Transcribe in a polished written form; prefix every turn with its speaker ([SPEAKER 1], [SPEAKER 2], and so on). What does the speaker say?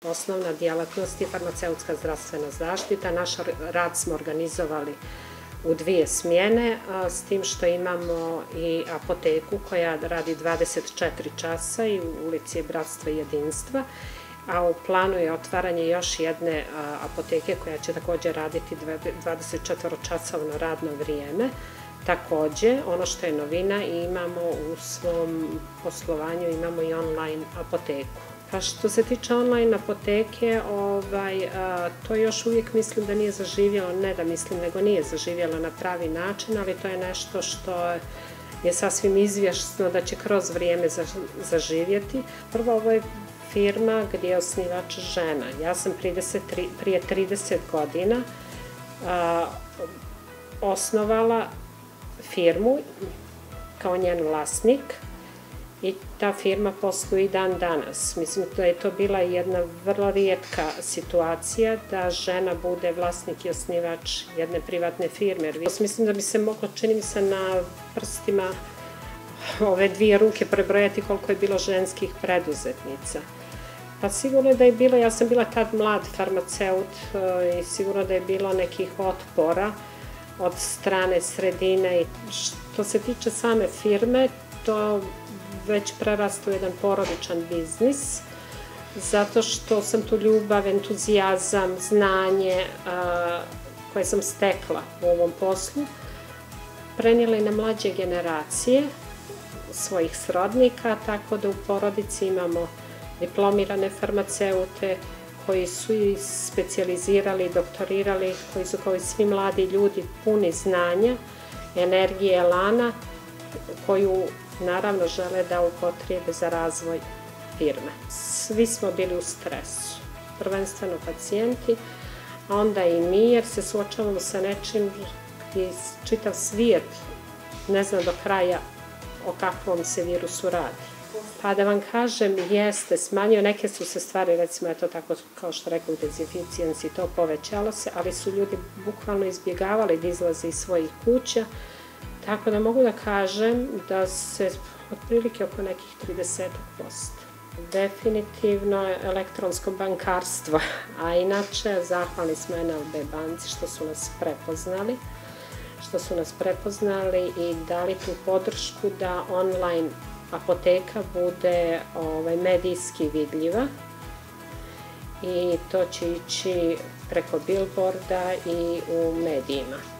[SPEAKER 1] Osnovna djelatnost je farmaceutska zdravstvena zaštita. Naš rad smo organizovali u 2 smjene, s tim što imamo i apoteku koja radi 24 časa i u ulici je Bratstva i jedinstva, a u planu je otvaranje još jedne apoteke koja će također raditi 24-časovno radno vrijeme. Također, ono što je novina, imamo u svom poslovanju imamo i online apoteku. Pa što se tiče online apoteke, to još uvijek mislim da nije zaživjelo, ne da mislim, nego nije zaživjelo na pravi način, ali to je nešto što je sasvim izvjesno da će kroz vrijeme zaživjeti. Prvo, ovo je firma gdje je osnivač žena. Ja sam prije 30 godina osnovala firmu kao njen vlasnik i ta firma posluje i dan danas. Mislim da je to bila jedna vrlo rijetka situacija da žena bude vlasnik i osnivač jedne privatne firme. Mislim da bi se moglo, čini mi se, na prstima ove 2 ruke prebrojati koliko je bilo ženskih preduzetnica. Pa sigurno da je bilo, ja sam bila tad mlad farmaceut i sigurno da je bilo nekih otpora od strane sredine. Što se tiče same firme, to već prerastao jedan porodičan biznis, zato što sam tu ljubav, entuzijazam, znanje koje sam stekla u ovom poslu prenijela i na mlađe generacije svojih srodnika, tako da u porodici imamo diplomirane farmaceute koji su i specijalizirali, doktorirali, koji su kao i svi mladi ljudi puni znanja, energije, elana, koju naravno žele da upotrijebe za razvoj firme. Svi smo bili u stresu, prvenstveno pacijenti, a onda i mi, jer se suočavamo sa nečim gdje čitav svijet ne zna do kraja o kakvom se virusu radi. Pa da vam kažem, jeste, smanjio, neke su se stvari, recimo, eto tako, kao što rekao, dezinficijenci, to povećalo se, ali su ljudi bukvalno izbjegavali da izlaze iz svojih kuća, tako da mogu da kažem da se otprilike oko nekih 30%. Definitivno elektronsko bankarstvo, a inače zahvalni smo NLB banci što su nas prepoznali i dali tu podršku da online apoteka bude medijski vidljiva i to će ići preko billboarda i u medijima.